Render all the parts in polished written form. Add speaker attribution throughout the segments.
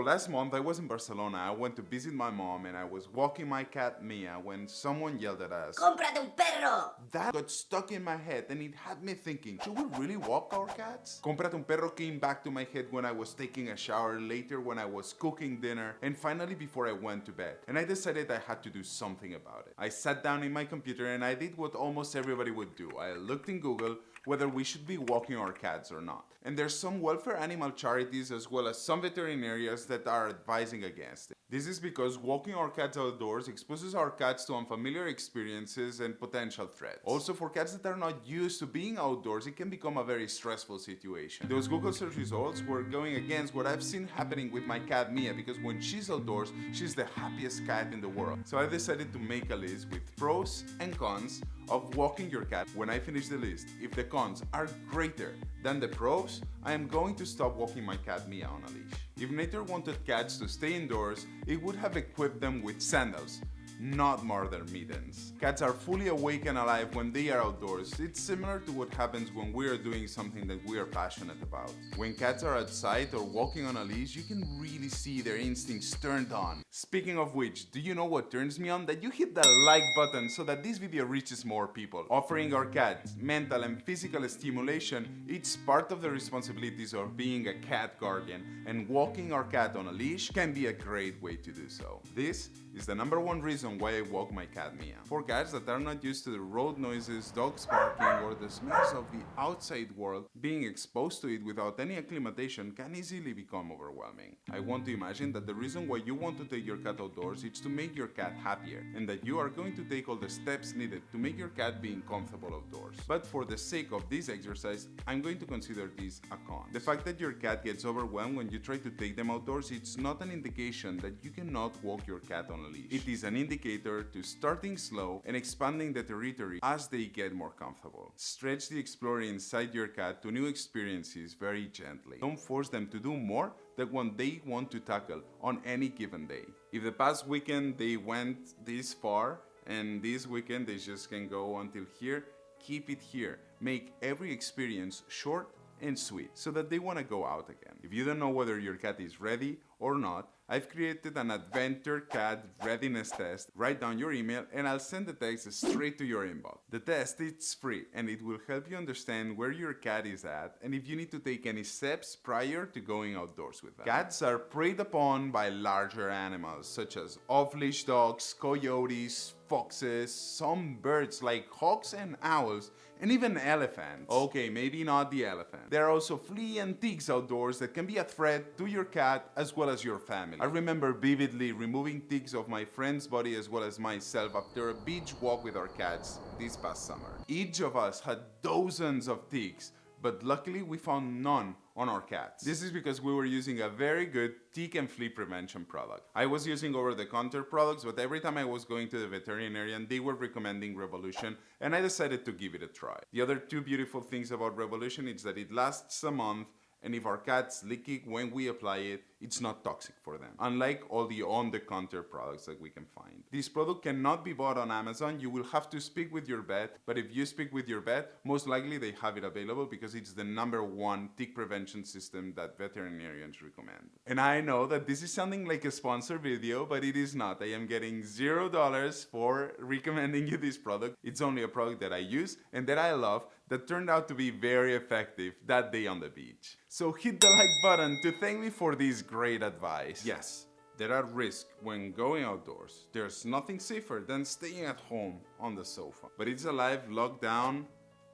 Speaker 1: last month I was in Barcelona. I went to visit my mom and I was walking my cat Mia when someone yelled at us,
Speaker 2: ¡Cómprate un perro!
Speaker 1: That got stuck in my head and it had me thinking, should we really walk our cats? Cómprate un perro came back to my head when I was taking a shower, later when I was cooking dinner, and finally before I went to bed. And I decided I had to do something about it. I sat down in my computer and I did what almost everybody would do. I looked in Google whether we should be walking our cats or not. And there's some welfare animal charities as well as some veterinarians that are advising against it. This is because walking our cats outdoors exposes our cats to unfamiliar experiences and potential threats. Also, for cats that are not used to being outdoors, it can become a very stressful situation. Those Google search results were going against what I've seen happening with my cat Mia, because when she's outdoors, she's the happiest cat in the world. So I decided to make a list with pros and cons of walking your cat. When I finish the list, if the cons are greater than the pros, I am going to stop walking my cat Mia on a leash. If nature wanted cats to stay indoors, it would have equipped them with sandals, not modern mittens. Cats are fully awake and alive when they are outdoors. It's similar to what happens when we are doing something that we are passionate about. When cats are outside or walking on a leash, you can really see their instincts turned on. Speaking of which, do you know what turns me on? That you hit the like button so that this video reaches more people. Offering our cats mental and physical stimulation, it's part of the responsibilities of being a cat guardian, and walking our cat on a leash can be a great way to do so. This is the #1 reason why I walk my cat Mia. For cats that are not used to the road noises, dogs barking, or the smells of the outside world, being exposed to it without any acclimatation can easily become overwhelming. I want to imagine that the reason why you want to take your cat outdoors is to make your cat happier, and that you are going to take all the steps needed to make your cat being comfortable outdoors. But for the sake of this exercise, I'm going to consider this a con. The fact that your cat gets overwhelmed when you try to take them outdoors, it's not an indication that you cannot walk your cat on a leash. It is an indicator to starting slow and expanding the territory as they get more comfortable. Stretch the explorer inside your cat to new experiences very gently. Don't force them to do more than what they want to tackle on any given day. If the past weekend they went this far and this weekend they just can go until here, keep it here. Make every experience short and sweet so that they want to go out again. If you don't know whether your cat is ready or not, I've created an Adventure Cat Readiness Test. Write down your email and I'll send the text straight to your inbox. The test is free and it will help you understand where your cat is at and if you need to take any steps prior to going outdoors with them. Cats are preyed upon by larger animals such as off-leash dogs, coyotes, foxes, some birds like hawks and owls, and even elephants. Okay, maybe not the elephant. There are also fleas and ticks outdoors that can be a threat to your cat as well as your family. I remember vividly removing ticks of my friend's body as well as myself after a beach walk with our cats this past summer. Each of us had dozens of ticks, but luckily we found none on our cats. This is because we were using a very good tick and flea prevention product. I was using over-the-counter products, but every time I was going to the veterinarian, they were recommending Revolution, and I decided to give it a try. The other two beautiful things about Revolution is that it lasts a month, and if our cats lick it when we apply it, it's not toxic for them, unlike all the on-the-counter products that we can find. This product cannot be bought on Amazon. You will have to speak with your vet, but if you speak with your vet, most likely they have it available because it's the #1 tick prevention system that veterinarians recommend. And I know that this is sounding like a sponsored video, but it is not. I am getting $0 for recommending you this product. It's only a product that I use and that I love that turned out to be very effective that day on the beach. So hit the like button to thank me for this great advice. Yes, there are risks when going outdoors. There's nothing safer than staying at home on the sofa. But it's a life locked down,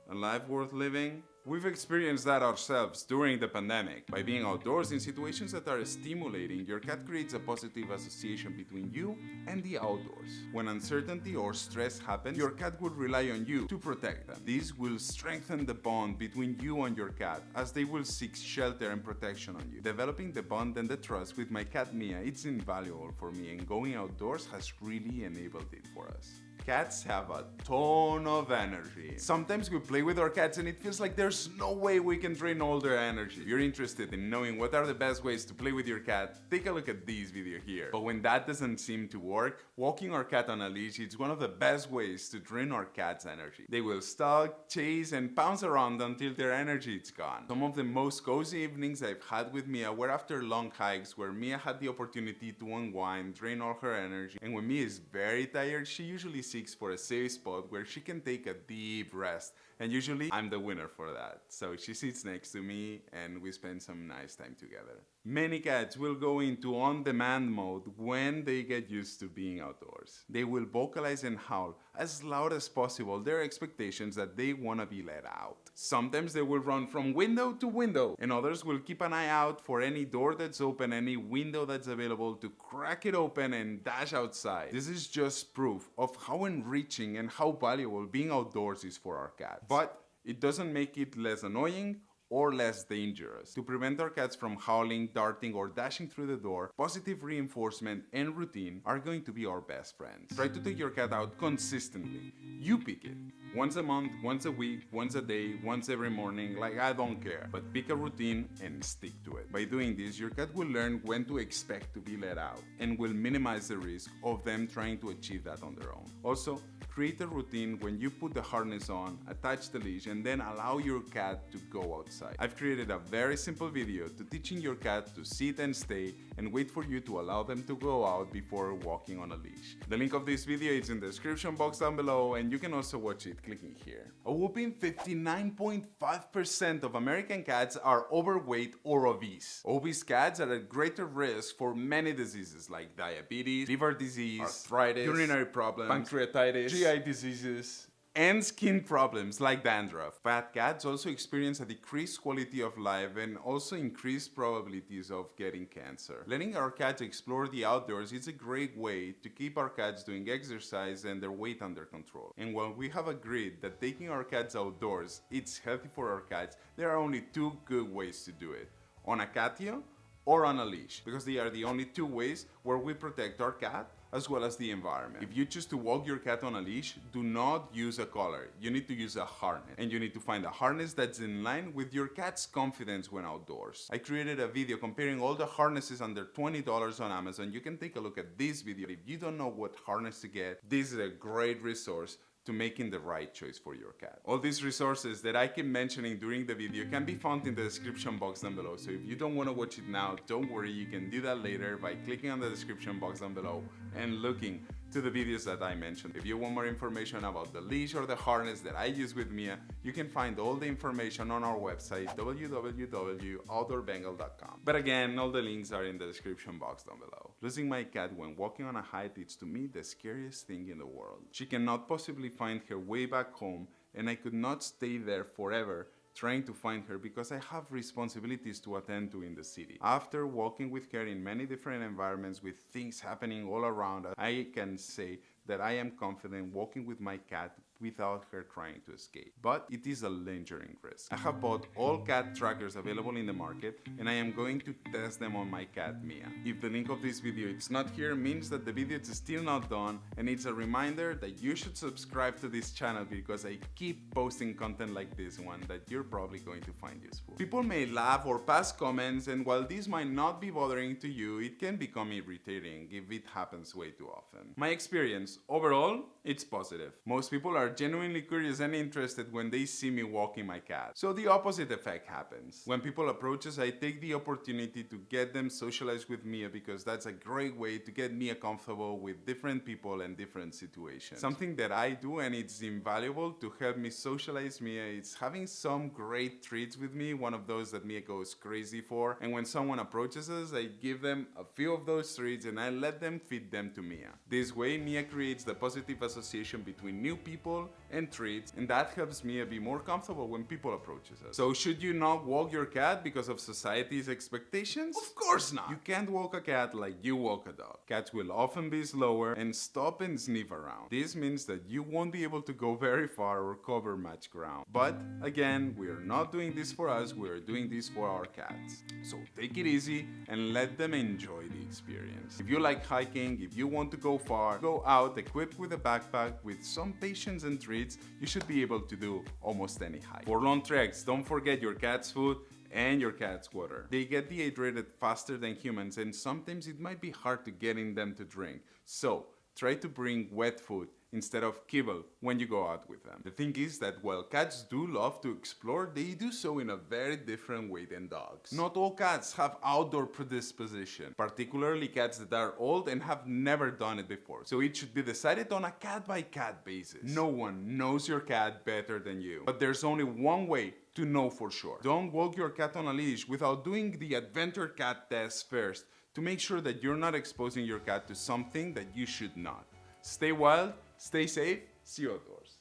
Speaker 1: a life worth living. We've experienced that ourselves during the pandemic. By being outdoors in situations that are stimulating, your cat creates a positive association between you and the outdoors. When uncertainty or stress happens, your cat will rely on you to protect them. This will strengthen the bond between you and your cat as they will seek shelter and protection on you. Developing the bond and the trust with my cat Mia, it's invaluable for me, and going outdoors has really enabled it for us. Cats have a ton of energy. Sometimes we play with our cats and it feels like there's no way we can drain all their energy. If you're interested in knowing what are the best ways to play with your cat, take a look at this video here. But when that doesn't seem to work, walking our cat on a leash is one of the best ways to drain our cat's energy. They will stalk, chase, and pounce around until their energy is gone. Some of the most cozy evenings I've had with Mia were after long hikes where Mia had the opportunity to unwind, drain all her energy, and when Mia is very tired, she usually seeks for a safe spot where she can take a deep rest, and usually I'm the winner for that. So she sits next to me and we spend some nice time together. Many cats will go into on-demand mode when they get used to being outdoors. They will vocalize and howl as loud as possible their expectations that they want to be let out. Sometimes they will run from window to window, and others will keep an eye out for any door that's open, any window that's available to crack it open and dash outside. This is just proof of how enriching and how valuable being outdoors is for our cats. But it doesn't make it less annoying or less dangerous. To prevent our cats from howling, darting, or dashing through the door, positive reinforcement and routine are going to be our best friends. Try to take your cat out consistently. You pick it. Once a month, once a week, once a day, once every morning, like I don't care. But pick a routine and stick to it. By doing this, your cat will learn when to expect to be let out and will minimize the risk of them trying to achieve that on their own. Also, create a routine when you put the harness on, attach the leash, and then allow your cat to go outside. I've created a very simple video to teaching your cat to sit and stay and wait for you to allow them to go out before walking on a leash. The link of this video is in the description box down below, and you can also watch it clicking here. A whopping 59.5% of American cats are overweight or obese. Obese cats are at greater risk for many diseases like diabetes, liver disease, arthritis, urinary problems, pancreatitis, GI diseases, and skin problems like dandruff. Fat cats also experience a decreased quality of life and also increased probabilities of getting cancer. Letting our cats explore the outdoors is a great way to keep our cats doing exercise and their weight under control. And while we have agreed that taking our cats outdoors is healthy for our cats, there are only two good ways to do it: on a catio or on a leash, because they are the only two ways where we protect our cat as well as the environment. If you choose to walk your cat on a leash, do not use a collar. You need to use a harness, and you need to find a harness that's in line with your cat's confidence when outdoors. I created a video comparing all the harnesses under $20 on Amazon. You can take a look at this video. If you don't know what harness to get, this is a great resource to making the right choice for your cat. All these resources that I keep mentioning during the video can be found in the description box down below. So if you don't want to watch it now, don't worry, you can do that later by clicking on the description box down below and looking to the videos that I mentioned. If you want more information about the leash or the harness that I use with Mia, you can find all the information on our website, www.outdoorbengal.com. But again, all the links are in the description box down below. Losing my cat when walking on a hike is to me the scariest thing in the world. She cannot possibly find her way back home, and I could not stay there forever trying to find her because I have responsibilities to attend to in the city. After walking with her in many different environments with things happening all around us, I can say that I am confident walking with my cat without her trying to escape. But it is a lingering risk. I have bought all cat trackers available in the market, and I am going to test them on my cat Mia. If the link of this video is not here, means that the video is still not done, and it's a reminder that you should subscribe to this channel because I keep posting content like this one that you're probably going to find useful. People may laugh or pass comments, and while this might not be bothering to you, it can become irritating if it happens way too often. My experience, overall, it's positive. Most people are genuinely curious and interested when they see me walking my cat. So the opposite effect happens. When people approach us, I take the opportunity to get them socialized with Mia because that's a great way to get Mia comfortable with different people and different situations. Something that I do and it's invaluable to help me socialize Mia is having some great treats with me, one of those that Mia goes crazy for. And when someone approaches us, I give them a few of those treats and I let them feed them to Mia. This way, Mia creates the positive association between new people people and treats, and that helps me be more comfortable when people approaches us. So should you not walk your cat because of society's expectations? Of course not! You can't walk a cat like you walk a dog. Cats will often be slower and stop and sniff around. This means that you won't be able to go very far or cover much ground. But again, we are not doing this for us, we are doing this for our cats. So take it easy and let them enjoy the experience. If you like hiking, if you want to go far, go out equipped with a backpack with some patience and treats, you should be able to do almost any hike. For long treks, don't forget your cat's food and your cat's water. They get dehydrated faster than humans, and sometimes it might be hard to get in them to drink. So try to bring wet food instead of kibble when you go out with them. The thing is that while cats do love to explore, they do so in a very different way than dogs. Not all cats have outdoor predisposition, particularly cats that are old and have never done it before. So it should be decided on a cat-by-cat basis. No one knows your cat better than you. But there's only one way to know for sure. Don't walk your cat on a leash without doing the adventure cat test first to make sure that you're not exposing your cat to something that you should not. Stay wild, stay safe, see you outdoors.